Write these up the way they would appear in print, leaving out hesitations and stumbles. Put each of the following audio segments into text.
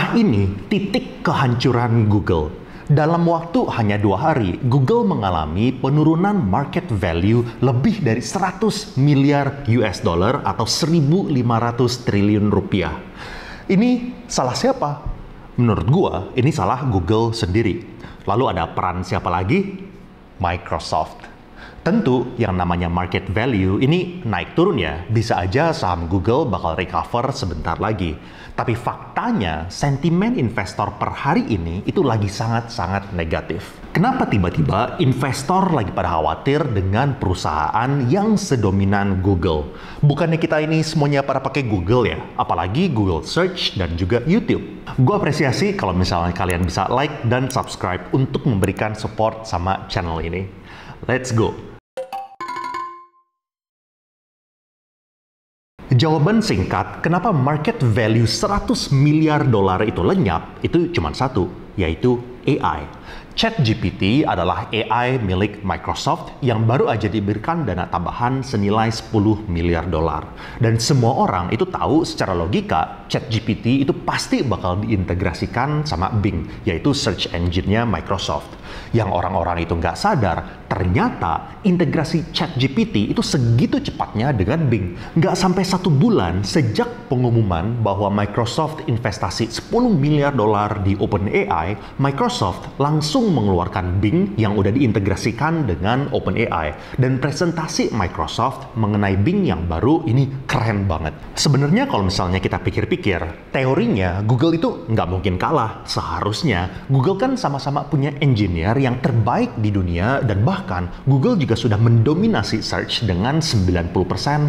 Nah ini titik kehancuran Google. Dalam waktu hanya 2 hari, Google mengalami penurunan market value lebih dari 100 miliar US dollar atau 1.500 triliun rupiah. Ini salah siapa? Menurut gua, ini salah Google sendiri. Lalu ada peran siapa lagi? Microsoft. Tentu yang namanya market value ini naik turun ya, bisa aja saham Google bakal recover sebentar lagi. Tapi faktanya sentimen investor per hari ini itu lagi sangat-sangat negatif. Kenapa tiba-tiba investor lagi pada khawatir dengan perusahaan yang sedominan Google? Bukannya kita ini semuanya pada pakai Google ya, apalagi Google Search dan juga YouTube. Gue apresiasi kalau misalnya kalian bisa like dan subscribe untuk memberikan support sama channel ini. Let's go! Jawaban singkat, kenapa market value 100 miliar dolar itu lenyap, itu cuma satu, yaitu AI. ChatGPT adalah AI milik Microsoft yang baru aja diberikan dana tambahan senilai 10 miliar dolar. Dan semua orang itu tahu secara logika, ChatGPT itu pasti bakal diintegrasikan sama Bing, yaitu search engine-nya Microsoft. Yang orang-orang itu nggak sadar, ternyata integrasi ChatGPT itu segitu cepatnya dengan Bing. Nggak sampai 1 bulan sejak pengumuman bahwa Microsoft investasi 10 miliar dolar di OpenAI, Microsoft langsung mengeluarkan Bing yang udah diintegrasikan dengan OpenAI. Dan presentasi Microsoft mengenai Bing yang baru ini keren banget. Sebenarnya kalau misalnya kita pikir-pikir, teorinya Google itu nggak mungkin kalah. Seharusnya Google kan sama-sama punya engineer yang terbaik di dunia dan bahkan Google juga sudah mendominasi search dengan 90%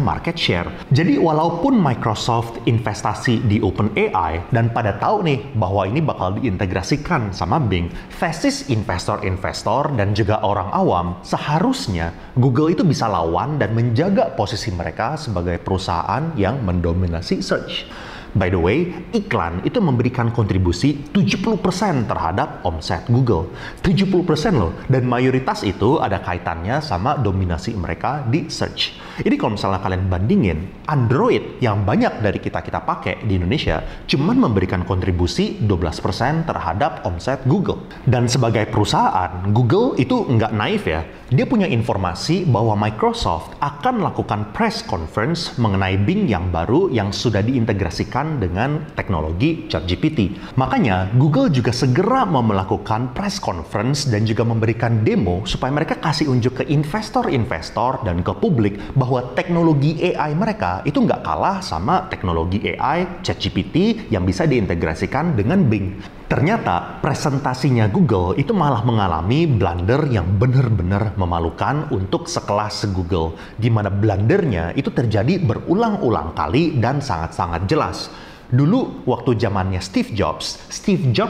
market share. Jadi walaupun Microsoft investasi di OpenAI dan pada tahu nih bahwa ini bakal diintegrasikan sama Bing, thesis investor-investor dan juga orang awam, seharusnya Google itu bisa lawan dan menjaga posisi mereka sebagai perusahaan yang mendominasi search. By the way, iklan itu memberikan kontribusi 70% terhadap omset Google. 70% loh, dan mayoritas itu ada kaitannya sama dominasi mereka di search. Ini kalau misalnya kalian bandingin, Android yang banyak dari kita pakai di Indonesia cuman memberikan kontribusi 12% terhadap omset Google. Dan sebagai perusahaan, Google itu nggak naif ya. Dia punya informasi bahwa Microsoft akan melakukan press conference mengenai Bing yang baru yang sudah diintegrasikan dengan teknologi ChatGPT. Makanya, Google juga segera mau melakukan press conference dan juga memberikan demo supaya mereka kasih unjuk ke investor-investor dan ke publik bahwa teknologi AI mereka itu nggak kalah sama teknologi AI ChatGPT yang bisa diintegrasikan dengan Bing. Ternyata presentasinya Google itu malah mengalami blunder yang benar-benar memalukan untuk sekelas Google, di mana blundernya itu terjadi berulang-ulang kali dan sangat-sangat jelas. Dulu waktu zamannya Steve Jobs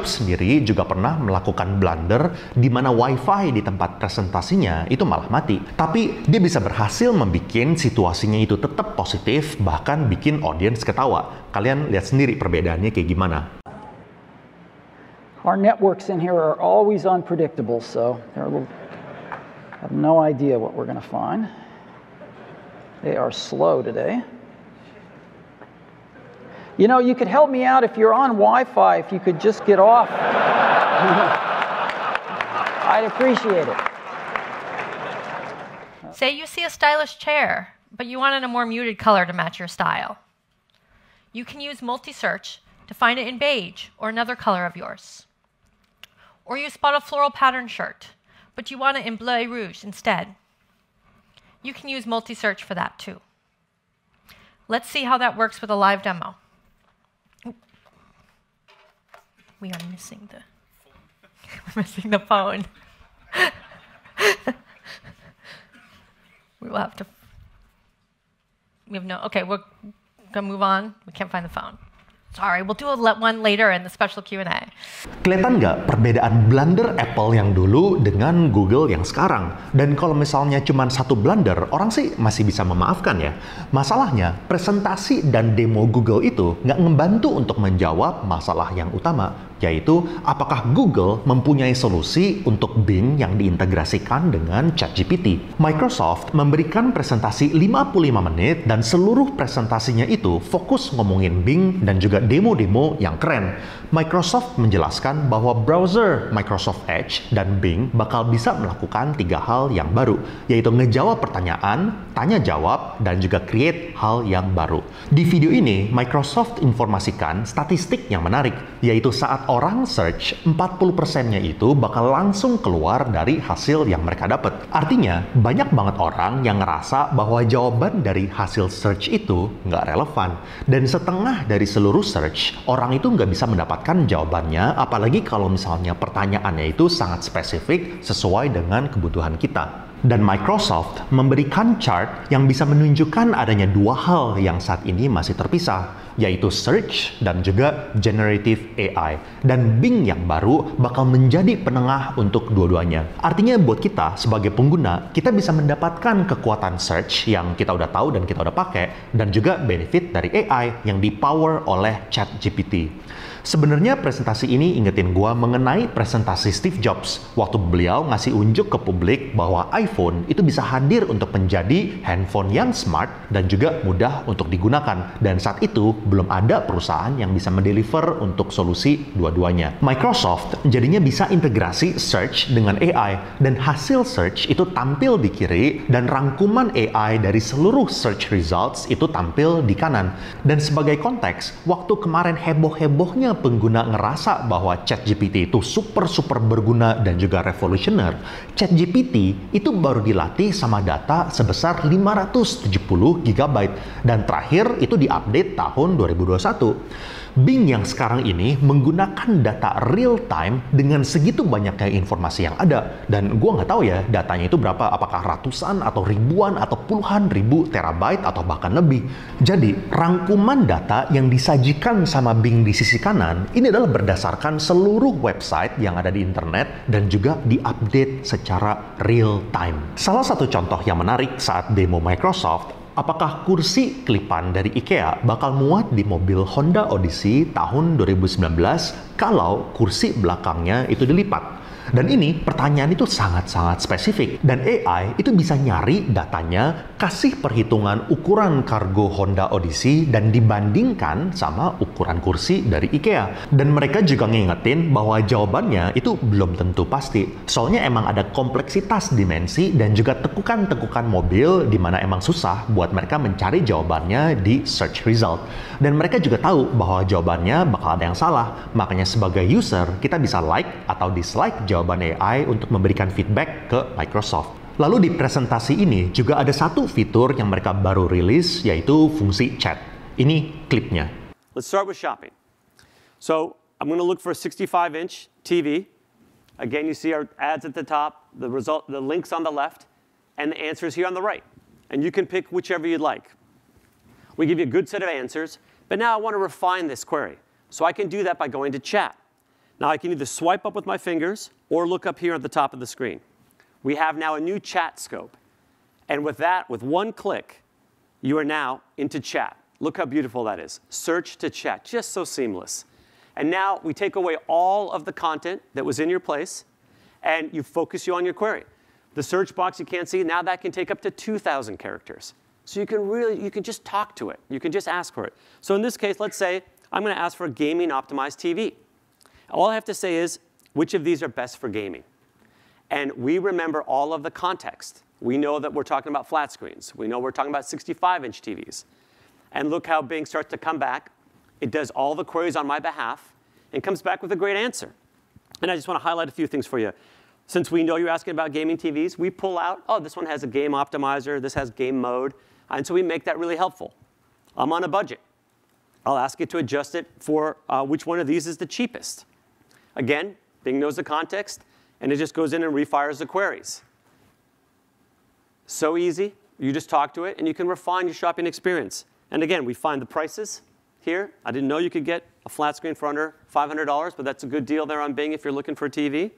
sendiri juga pernah melakukan blunder di mana WiFi di tempat presentasinya itu malah mati. Tapi dia bisa berhasil membuat situasinya itu tetap positif, bahkan bikin audiens ketawa. Kalian lihat sendiri perbedaannya kayak gimana. Our networks in here are always unpredictable, so I have no idea what we're going to find. They are slow today. You know, you could help me out if you're on Wi-Fi, if you could just get off. I'd appreciate it. Say you see a stylish chair, but you want it a more muted color to match your style. You can use multi-search to find it in beige or another color of yours. Or you spot a floral pattern shirt, but you want it in bleu rouge instead. You can use multi-search for that too. Let's see how that works with a live demo. We are missing the phone. We will have to. Okay, we're gonna move on. We can't find the phone. Sorry, we'll do one later in the special Q&A. Kelihatan nggak perbedaan blunder Apple yang dulu dengan Google yang sekarang? Dan kalau misalnya cuma satu blunder, orang sih masih bisa memaafkan ya. Masalahnya, presentasi dan demo Google itu nggak ngebantu untuk menjawab masalah yang utama, yaitu apakah Google mempunyai solusi untuk Bing yang diintegrasikan dengan ChatGPT. Microsoft memberikan presentasi 55 menit dan seluruh presentasinya itu fokus ngomongin Bing dan juga juga demo-demo yang keren. Microsoft menjelaskan bahwa browser Microsoft Edge dan Bing bakal bisa melakukan 3 hal yang baru, yaitu ngejawab pertanyaan, tanya jawab, dan juga create hal yang baru. Di video ini, Microsoft informasikan statistik yang menarik, yaitu saat orang search, 40%-nya itu bakal langsung keluar dari hasil yang mereka dapat. Artinya, banyak banget orang yang ngerasa bahwa jawaban dari hasil search itu nggak relevan. Dan setengah dari seluruh search, orang itu nggak bisa mendapatkan jawabannya, apalagi kalau misalnya pertanyaannya itu sangat spesifik sesuai dengan kebutuhan kita. Dan Microsoft memberikan chart yang bisa menunjukkan adanya 2 hal yang saat ini masih terpisah, yaitu search dan juga generative AI. Dan Bing yang baru bakal menjadi penengah untuk dua-duanya. Artinya buat kita sebagai pengguna, kita bisa mendapatkan kekuatan search yang kita udah tahu dan kita udah pakai, dan juga benefit dari AI yang dipower oleh ChatGPT. Sebenarnya presentasi ini ingetin gua mengenai presentasi Steve Jobs waktu beliau ngasih unjuk ke publik bahwa iPhone itu bisa hadir untuk menjadi handphone yang smart dan juga mudah untuk digunakan. Dan saat itu belum ada perusahaan yang bisa mendeliver untuk solusi dua-duanya. Microsoft jadinya bisa integrasi search dengan AI, dan hasil search itu tampil di kiri dan rangkuman AI dari seluruh search results itu tampil di kanan. Dan sebagai konteks, waktu kemarin heboh-hebohnya pengguna ngerasa bahwa ChatGPT itu super berguna dan juga revolusioner, ChatGPT itu baru dilatih sama data sebesar 570 GB dan terakhir itu diupdate tahun 2021. Bing yang sekarang ini menggunakan data real time dengan segitu banyaknya informasi yang ada, dan gue nggak tahu ya datanya itu berapa, apakah ratusan atau ribuan atau puluhan ribu terabyte atau bahkan lebih. Jadi rangkuman data yang disajikan sama Bing di sisi kanan ini adalah berdasarkan seluruh website yang ada di internet dan juga diupdate secara real time. Salah satu contoh yang menarik saat demo Microsoft, apakah kursi kelipan dari IKEA bakal muat di mobil Honda Odyssey tahun 2019 kalau kursi belakangnya itu dilipat? Dan ini pertanyaan itu sangat-sangat spesifik. Dan AI itu bisa nyari datanya, kasih perhitungan ukuran kargo Honda Odyssey dan dibandingkan sama ukuran kursi dari IKEA. Dan mereka juga ngingetin bahwa jawabannya itu belum tentu pasti. Soalnya emang ada kompleksitas dimensi dan juga tekukan-tekukan mobil di mana emang susah buat mereka mencari jawabannya di search result. Dan mereka juga tahu bahwa jawabannya bakal ada yang salah. Makanya sebagai user, kita bisa like atau dislike jawaban AI untuk memberikan feedback ke Microsoft. Lalu di presentasi ini juga ada satu fitur yang mereka baru rilis, yaitu fungsi chat. Ini klipnya. Let's start with shopping. So I'm going to look for a 65-inch TV. Again, you see our ads at the top, the links on the left, and the answers here on the right. And you can pick whichever you'd like. We give you a good set of answers, but now I want to refine this query. So I can do that by going to chat. Now I can either swipe up with my fingers or look up here at the top of the screen. We have now a new chat scope. And with that, with one click, you are now into chat. Look how beautiful that is. Search to chat, just so seamless. And now we take away all of the content that was in your place, and you focus you on your query. The search box you can't see, now that can take up to 2,000 characters. So you can just talk to it. You can just ask for it. So in this case, let's say I'm going to ask for a gaming optimized TV. All I have to say is, which of these are best for gaming? And we remember all of the context. We know that we're talking about flat screens. We know we're talking about 65-inch TVs. And look how Bing starts to come back. It does all the queries on my behalf and comes back with a great answer. And I just want to highlight a few things for you. Since we know you're asking about gaming TVs, we pull out, oh, this one has a game optimizer, this has game mode. And so we make that really helpful. I'm on a budget. I'll ask it to adjust it for which one of these is the cheapest. Again, Bing knows the context, and it just goes in and refires the queries. So easy. You just talk to it, and you can refine your shopping experience. And again, we find the prices here. I didn't know you could get a flat screen for under $500, but that's a good deal there on Bing if you're looking for a TV.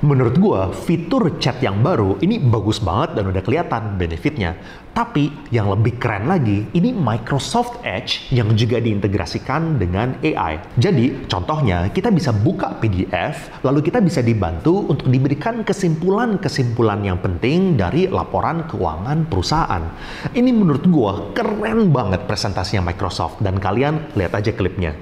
Menurut gua, fitur chat yang baru ini bagus banget dan udah kelihatan benefitnya. Tapi yang lebih keren lagi, ini Microsoft Edge yang juga diintegrasikan dengan AI. Jadi, contohnya kita bisa buka PDF, lalu kita bisa dibantu untuk diberikan kesimpulan-kesimpulan yang penting dari laporan keuangan perusahaan. Ini menurut gua keren banget presentasinya Microsoft, dan kalian lihat aja klipnya.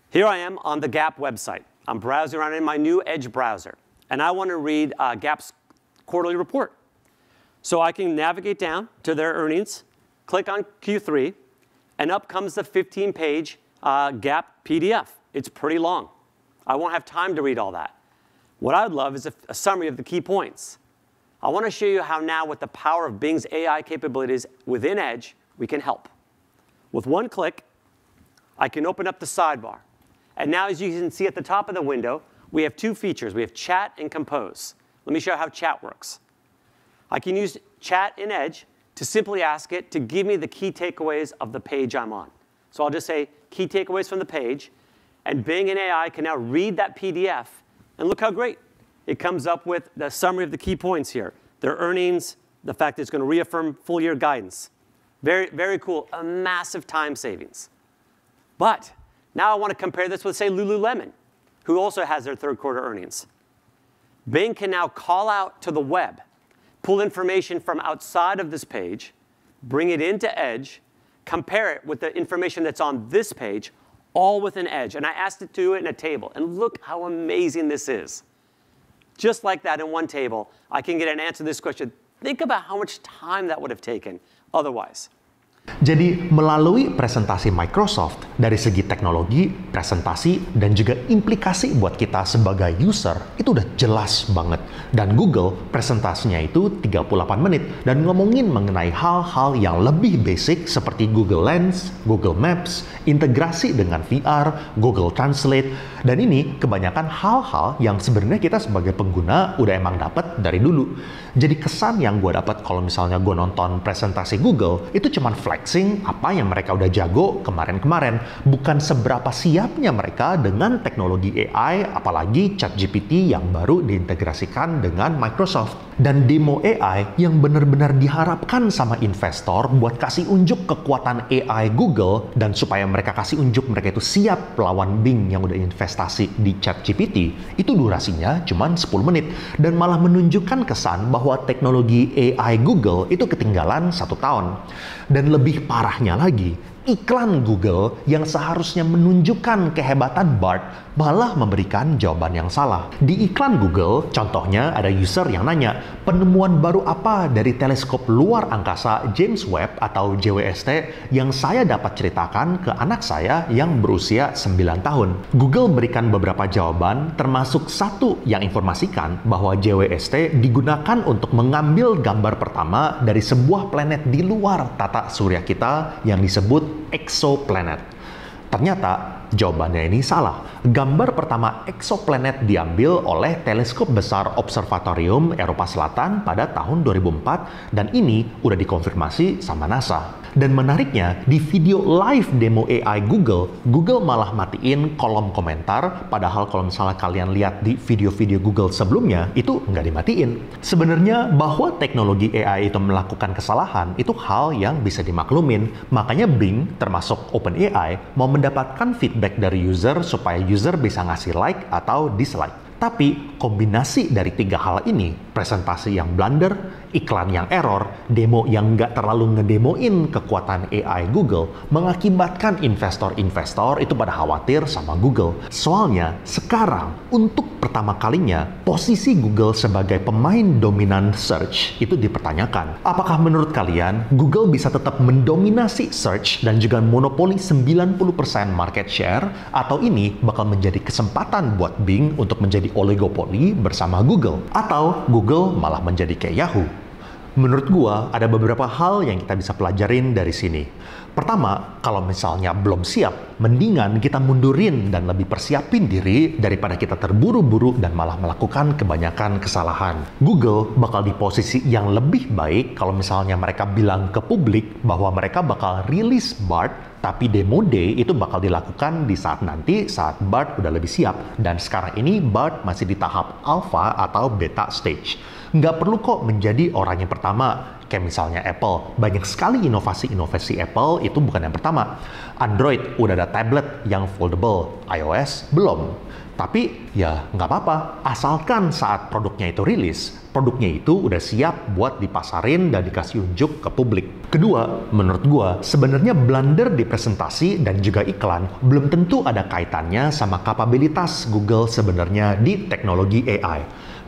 Here I am on the Gap website. I'm browsing around in my new Edge browser. And I want to read Gap's quarterly report. So I can navigate down to their earnings, click on Q3, and up comes the 15-page Gap PDF. It's pretty long. I won't have time to read all that. What I would love is a summary of the key points. I want to show you how now, with the power of Bing's AI capabilities within Edge, we can help. With one click, I can open up the sidebar. And now, as you can see at the top of the window, we have two features. We have Chat and Compose. Let me show you how Chat works. I can use Chat in Edge to simply ask it to give me the key takeaways of the page I'm on. So I'll just say, key takeaways from the page, and Bing and AI can now read that PDF, and look how great. It comes up with the summary of the key points here, their earnings, the fact that it's going to reaffirm full-year guidance. Very, very cool, a massive time savings. But now I want to compare this with, say, Lululemon, who also has their third quarter earnings. Bing can now call out to the web, pull information from outside of this page, bring it into Edge, compare it with the information that's on this page, all within Edge. And I asked it to do it in a table. And look how amazing this is. Just like that, in one table, I can get an answer to this question. Think about how much time that would have taken otherwise. Jadi, melalui presentasi Microsoft, dari segi teknologi, presentasi, dan juga implikasi buat kita sebagai user, itu udah jelas banget. Dan Google, presentasinya itu 38 menit, dan ngomongin mengenai hal-hal yang lebih basic seperti Google Lens, Google Maps, integrasi dengan VR, Google Translate, dan ini kebanyakan hal-hal yang sebenarnya kita sebagai pengguna udah emang dapat dari dulu. Jadi kesan yang gue dapat kalau misalnya gue nonton presentasi Google, itu cuman flexing apa yang mereka udah jago kemarin-kemarin, bukan seberapa siapnya mereka dengan teknologi AI, apalagi ChatGPT yang baru diintegrasikan dengan Microsoft. Dan demo AI yang benar-benar diharapkan sama investor buat kasih unjuk kekuatan AI Google, dan supaya mereka kasih unjuk mereka itu siap lawan Bing yang udah investasi di ChatGPT, itu durasinya cuma 10 menit, dan malah menunjukkan kesan bahwa teknologi AI Google itu ketinggalan 1 tahun. Dan lebih parahnya lagi, iklan Google yang seharusnya menunjukkan kehebatan Bard malah memberikan jawaban yang salah. Di iklan Google, contohnya ada user yang nanya, penemuan baru apa dari teleskop luar angkasa James Webb atau JWST yang saya dapat ceritakan ke anak saya yang berusia 9 tahun. Google berikan beberapa jawaban, termasuk satu yang informasikan bahwa JWST digunakan untuk mengambil gambar pertama dari sebuah planet di luar tata surya kita yang disebut exoplanet. Ternyata jawabannya ini salah. Gambar pertama exoplanet diambil oleh teleskop besar Observatorium Eropa Selatan pada tahun 2004, dan ini udah dikonfirmasi sama NASA. Dan menariknya, di video live demo AI Google, Google malah matiin kolom komentar, padahal kalau misalnya kalian lihat di video-video Google sebelumnya, itu nggak dimatiin. Sebenarnya bahwa teknologi AI itu melakukan kesalahan, itu hal yang bisa dimaklumin. Makanya Bing, termasuk OpenAI, mau mendapatkan feedback dari user supaya user bisa ngasih like atau dislike. Tapi kombinasi dari 3 hal ini, presentasi yang blunder, iklan yang error, demo yang nggak terlalu ngedemoin kekuatan AI Google, mengakibatkan investor-investor itu pada khawatir sama Google. Soalnya sekarang, untuk pertama kalinya, posisi Google sebagai pemain dominan search itu dipertanyakan. Apakah menurut kalian, Google bisa tetap mendominasi search dan juga monopoli 90% market share, atau ini bakal menjadi kesempatan buat Bing untuk menjadi oligopoli bersama Google, atau Google malah menjadi kayak Yahoo? Menurut gua, ada beberapa hal yang kita bisa pelajarin dari sini. Pertama, kalau misalnya belum siap, mendingan kita mundurin dan lebih persiapin diri daripada kita terburu-buru dan malah melakukan kebanyakan kesalahan. Google bakal di posisi yang lebih baik kalau misalnya mereka bilang ke publik bahwa mereka bakal rilis Bard Tapi demo day itu bakal dilakukan di saat nanti saat BART udah lebih siap. Dan sekarang ini BART masih di tahap alpha atau beta stage. Nggak perlu kok menjadi orang yang pertama. Kayak misalnya Apple. Banyak sekali inovasi-inovasi Apple itu bukan yang pertama. Android udah ada tablet yang foldable. iOS belum. Tapi ya nggak apa-apa, asalkan saat produknya itu rilis, produknya itu udah siap buat dipasarin dan dikasih unjuk ke publik. Kedua, menurut gua, sebenarnya blunder di presentasi dan juga iklan belum tentu ada kaitannya sama kapabilitas Google sebenarnya di teknologi AI.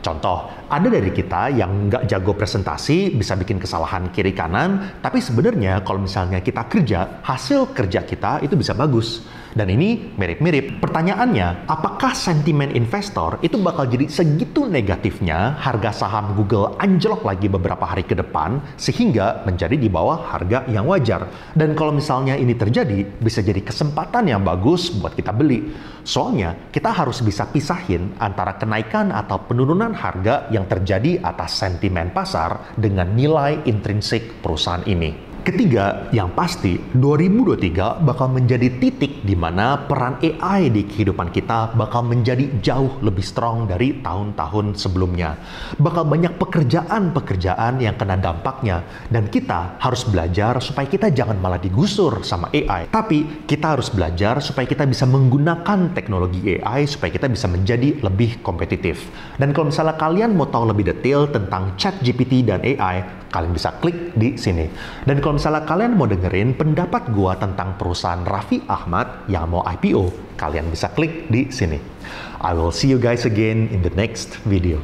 Contoh, ada dari kita yang nggak jago presentasi, bisa bikin kesalahan kiri kanan, tapi sebenarnya kalau misalnya kita kerja, hasil kerja kita itu bisa bagus. Dan ini mirip-mirip. Pertanyaannya, apakah sentimen investor itu bakal jadi segitu negatifnya harga saham Google anjlok lagi beberapa hari ke depan sehingga menjadi di bawah harga yang wajar? Dan kalau misalnya ini terjadi, bisa jadi kesempatan yang bagus buat kita beli. Soalnya, kita harus bisa pisahin antara kenaikan atau penurunan harga yang terjadi atas sentimen pasar dengan nilai intrinsik perusahaan ini. Ketiga, yang pasti, 2023 bakal menjadi titik di mana peran AI di kehidupan kita bakal menjadi jauh lebih strong dari tahun-tahun sebelumnya. Bakal banyak pekerjaan-pekerjaan yang kena dampaknya, dan kita harus belajar supaya kita jangan malah digusur sama AI. Tapi, kita harus belajar supaya kita bisa menggunakan teknologi AI supaya kita bisa menjadi lebih kompetitif. Dan kalau misalnya kalian mau tahu lebih detail tentang ChatGPT dan AI, kalian bisa klik di sini. Dan kalau misalnya kalian mau dengerin pendapat gua tentang perusahaan Raffi Ahmad yang mau IPO, kalian bisa klik di sini. I will see you guys again in the next video.